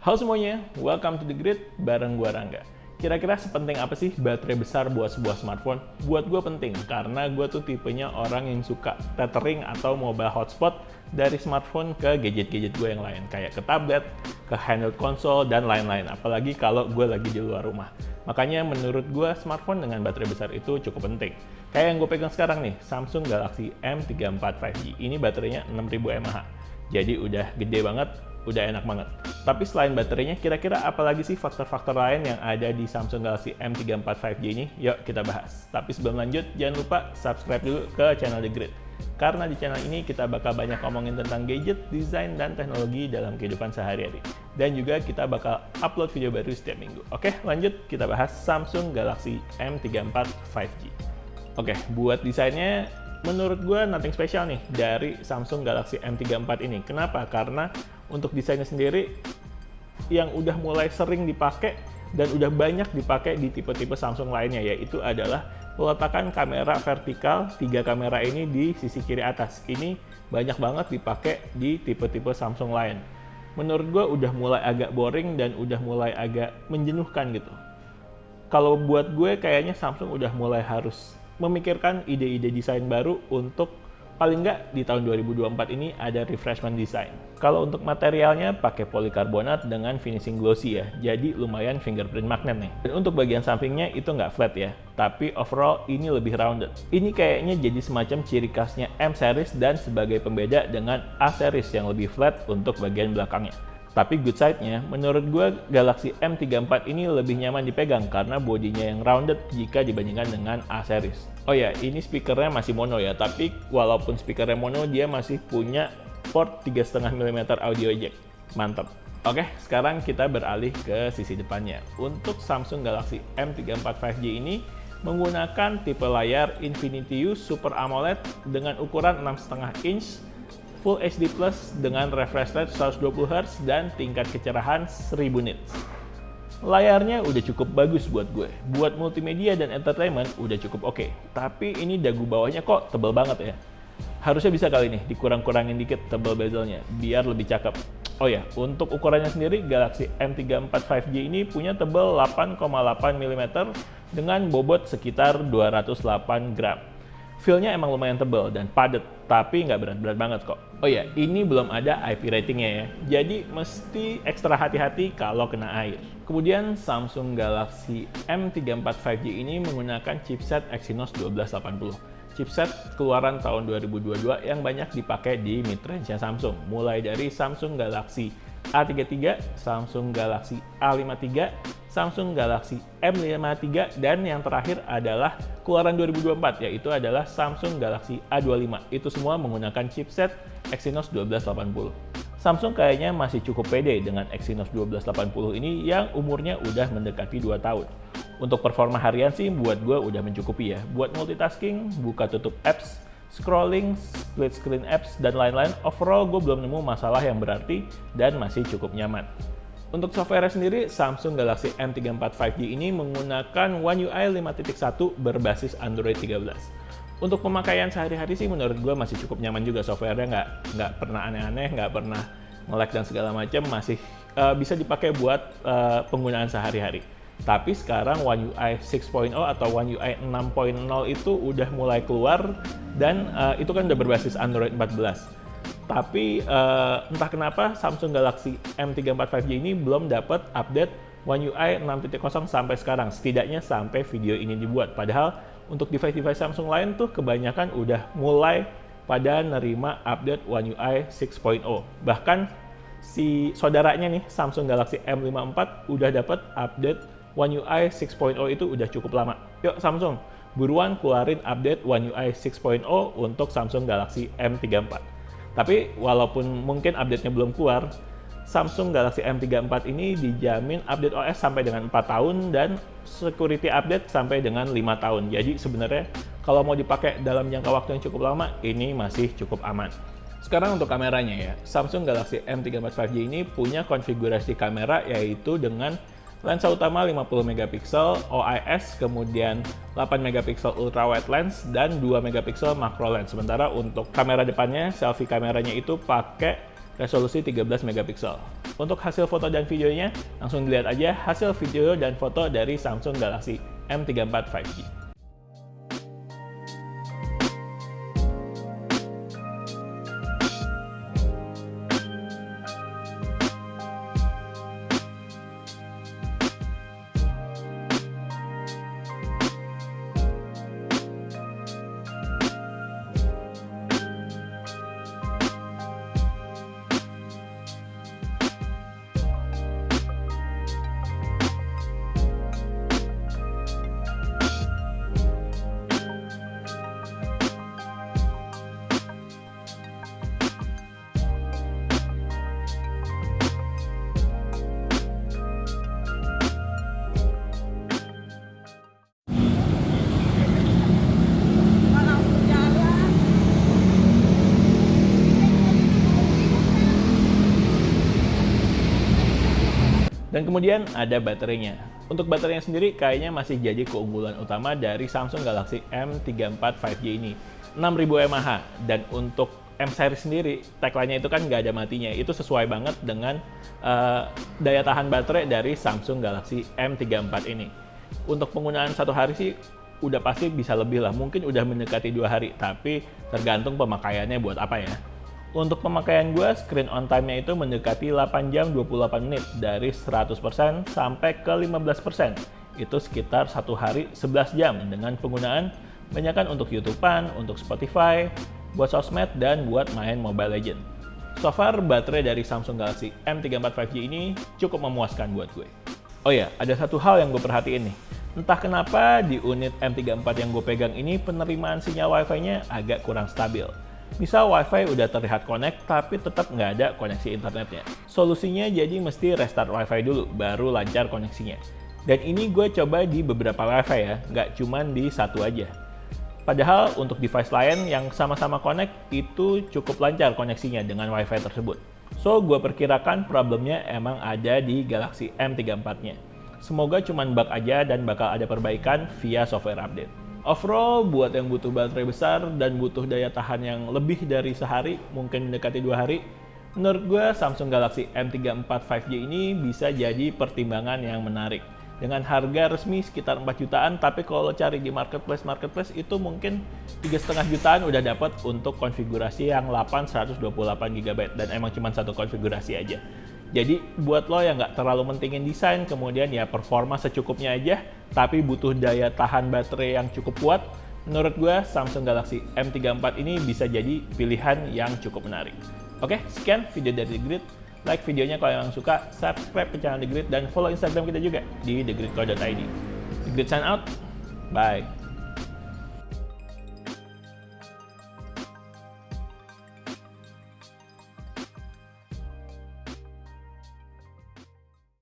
Halo semuanya, welcome to The Grid bareng gua Rangga. Kira-kira sepenting apa sih baterai besar buat sebuah smartphone? Buat gue penting, karena gue tuh tipenya orang yang suka tethering atau mobile hotspot dari smartphone ke gadget-gadget gue yang lain, kayak ke tablet, ke handheld console, dan lain-lain. Apalagi kalau gue lagi di luar rumah. Makanya menurut gue smartphone dengan baterai besar itu cukup penting. Kayak yang gue pegang sekarang nih, Samsung Galaxy M34 5G. Ini baterainya 6000 mAh. Jadi udah gede banget, udah enak banget. Tapi selain baterainya, kira-kira apa lagi sih faktor-faktor lain yang ada di Samsung Galaxy M34 5G ini? Yuk kita bahas. Tapi sebelum lanjut, jangan lupa subscribe dulu ke channel The Grid. Karena di channel ini kita bakal banyak ngomongin tentang gadget, desain, dan teknologi dalam kehidupan sehari-hari. Dan juga kita bakal upload video baru setiap minggu. Oke, lanjut kita bahas Samsung Galaxy M34 5G. Oke, buat desainnya, menurut gue nothing special nih dari Samsung Galaxy M34 ini. Kenapa? Karena untuk desainnya sendiri yang udah mulai sering dipakai dan udah banyak dipakai di tipe-tipe Samsung lainnya, yaitu adalah peletakan kamera vertikal 3 kamera ini di sisi kiri atas. Ini banyak banget dipakai di tipe-tipe Samsung lain. Menurut gue udah mulai agak boring dan udah mulai agak menjenuhkan gitu. Kalau buat gue kayaknya Samsung udah mulai harus memikirkan ide-ide desain baru untuk paling nggak di tahun 2024 ini ada refreshment design. Kalau untuk materialnya pakai polikarbonat dengan finishing glossy ya, jadi lumayan fingerprint magnet nih. Dan untuk bagian sampingnya itu nggak flat ya, tapi overall ini lebih rounded. Ini kayaknya jadi semacam ciri khasnya M series dan sebagai pembeda dengan A series yang lebih flat untuk bagian belakangnya. Tapi good side-nya, menurut gue Galaxy M34 ini lebih nyaman dipegang karena bodinya yang rounded jika dibandingkan dengan A series. Oh ya, ini speakernya masih mono ya, tapi walaupun speakernya mono, dia masih punya port 3,5 mm audio jack. Mantap. Oke, sekarang kita beralih ke sisi depannya. Untuk Samsung Galaxy M34 5G ini menggunakan tipe layar Infinity U Super AMOLED dengan ukuran 6,5 inch, Full HD Plus dengan refresh rate 120Hz dan tingkat kecerahan 1000 nits. Layarnya udah cukup bagus buat gue. Buat multimedia dan entertainment udah cukup oke. Tapi ini dagu bawahnya kok tebel banget ya. Harusnya bisa kali nih dikurang-kurangin dikit tebel bezelnya biar lebih cakep. Oh ya, untuk ukurannya sendiri Galaxy M34 5G ini punya tebel 8,8 mm dengan bobot sekitar 208 gram. Feel-nya emang lumayan tebal dan padat, tapi nggak berat-berat banget kok. Oh ya, ini belum ada IP ratingnya ya, jadi mesti ekstra hati-hati kalau kena air. Kemudian Samsung Galaxy M34 5G ini menggunakan chipset Exynos 1280. Chipset keluaran tahun 2022 yang banyak dipakai di mid-range-nya Samsung, mulai dari Samsung Galaxy A33, Samsung Galaxy A53, Samsung Galaxy M53, dan yang terakhir adalah keluaran 2024, yaitu adalah Samsung Galaxy A25. Itu semua menggunakan chipset Exynos 1280. Samsung kayaknya masih cukup pede dengan Exynos 1280 ini yang umurnya udah mendekati 2 tahun. Untuk performa harian sih buat gue udah mencukupi ya. Buat multitasking, buka tutup apps, scrolling, split screen apps, dan lain-lain, overall gue belum nemu masalah yang berarti dan masih cukup nyaman. Untuk software sendiri, Samsung Galaxy M34 5G ini menggunakan One UI 5.1 berbasis Android 13. Untuk pemakaian sehari-hari sih menurut gue masih cukup nyaman juga, software-nya nggak pernah aneh-aneh, nggak pernah nge-lag dan segala macam, masih bisa dipakai buat penggunaan sehari-hari. Tapi sekarang One UI 6.0 atau One UI 6.0 itu udah mulai keluar dan itu kan udah berbasis Android 14. Tapi entah kenapa Samsung Galaxy M34 5G ini belum dapat update One UI 6.0 sampai sekarang, setidaknya sampai video ini dibuat. Padahal untuk device-device Samsung lain tuh kebanyakan udah mulai pada nerima update One UI 6.0. Bahkan si saudaranya nih, Samsung Galaxy M54 udah dapat update One UI 6.0 itu udah cukup lama. Yuk Samsung, buruan keluarin update One UI 6.0 untuk Samsung Galaxy M34. Tapi walaupun mungkin update-nya belum keluar, Samsung Galaxy M34 ini dijamin update OS sampai dengan 4 tahun dan security update sampai dengan 5 tahun. Jadi sebenarnya kalau mau dipakai dalam jangka waktu yang cukup lama, ini masih cukup aman. Sekarang untuk kameranya ya, Samsung Galaxy M34 5G ini punya konfigurasi kamera yaitu dengan lensa utama 50 megapiksel OIS, kemudian 8 megapiksel ultra wide lens, dan 2 megapiksel macro lens. Sementara untuk kamera depannya, selfie kameranya itu pakai resolusi 13 megapiksel. Untuk hasil foto dan videonya, langsung dilihat aja hasil video dan foto dari Samsung Galaxy M34 5G. Dan kemudian ada baterainya. Untuk baterainya sendiri kayaknya masih jadi keunggulan utama dari Samsung Galaxy M34 5G ini. 6000 mAh, dan untuk M series sendiri, tagline-nya itu kan nggak ada matinya. Itu sesuai banget dengan daya tahan baterai dari Samsung Galaxy M34 ini. Untuk penggunaan satu hari sih udah pasti bisa lebih lah, mungkin udah mendekati 2 hari, tapi tergantung pemakaiannya buat apa ya. Untuk pemakaian gue, screen on time-nya itu mendekati 8 jam 28 menit dari 100% sampai ke 15%. Itu sekitar satu hari 11 jam dengan penggunaan banyakkan untuk YouTube-an, untuk Spotify, buat sosmed, dan buat main Mobile Legends. So far, baterai dari Samsung Galaxy M34 5G ini cukup memuaskan buat gue. Oh ya, ada satu hal yang gue perhatiin nih. Entah kenapa di unit M34 yang gue pegang ini penerimaan sinyal Wi-Fi-nya agak kurang stabil. Misal Wi-Fi udah terlihat connect, tapi tetap nggak ada koneksi internetnya. Solusinya jadi mesti restart Wi-Fi dulu, baru lancar koneksinya. Dan ini gue coba di beberapa Wi-Fi ya, nggak cuma di satu aja. Padahal untuk device lain yang sama-sama connect, itu cukup lancar koneksinya dengan Wi-Fi tersebut. So, gue perkirakan problemnya emang ada di Galaxy M34-nya. Semoga cuma bug aja dan bakal ada perbaikan via software update. Overall, buat yang butuh baterai besar dan butuh daya tahan yang lebih dari sehari, mungkin mendekati 2 hari, menurut gue Samsung Galaxy M34 5G ini bisa jadi pertimbangan yang menarik. Dengan harga resmi sekitar 4 jutaan, tapi kalau cari di marketplace itu mungkin 3,5 jutaan udah dapat untuk konfigurasi yang 128GB, dan emang cuma satu konfigurasi aja. Jadi buat lo yang nggak terlalu mentingin desain, kemudian ya performa secukupnya aja, tapi butuh daya tahan baterai yang cukup kuat, menurut gue Samsung Galaxy M34 ini bisa jadi pilihan yang cukup menarik. Oke, sekian video dari The Grid. Like videonya kalau yang suka, subscribe ke channel The Grid, dan follow Instagram kita juga di thegridco.id. The Grid sign out, bye!